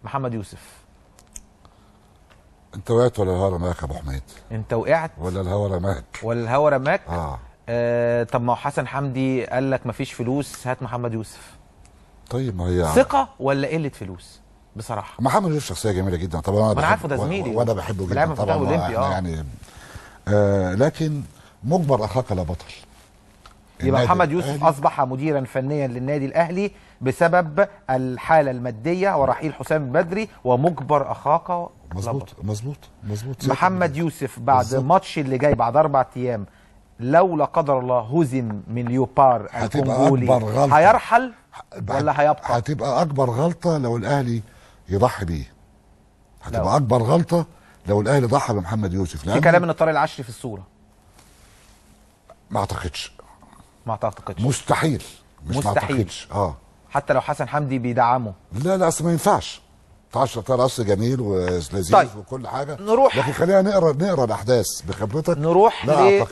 محمد يوسف. انت وقعت ولا الهوا رماك يا ابو حميد؟ انت وقعت ولا الهوا رماك؟ ولا الهوا رماك؟ طب ما هو حسن حمدي قال لك مفيش فلوس، هات محمد يوسف. طيب ما هي ثقه ولا قله فلوس بصراحه؟ محمد يوسف شخصيه جميله جدا طبعا، انا عارفه ده زميلي وانا بحبه بيلعب جدا في طبعا. المنتخب الاولمبي يعني لكن مجبر اخاك لا بطل. يبقى محمد يوسف اصبح مديرا فنيا للنادي الاهلي بسبب الحاله الماديه ورحيل حسام البدري، ومجبر اخاك لا بطل. مظبوط. محمد يوسف بعد الماتش اللي جاي بعد 4 ايام لو لا قدر الله هزم من ليوبار الكونغولي هيرحل ولا هيبقى؟ هتبقى اكبر غلطه لو الاهلي يضحي بيه. هتبقى اكبر غلطه لو الاهلي ضحى بمحمد يوسف. في كلام ان طارق العشري في الصوره. ما اعتقدش. مستحيل. ما اعتقدش. حتى لو حسن حمدي بيدعمه. لا اصل ما ينفعش. طارق اصل جميل ولذيذ طيب. وكل حاجه، نروح، لكن خلينا نقرا الاحداث بخبرتك. نروح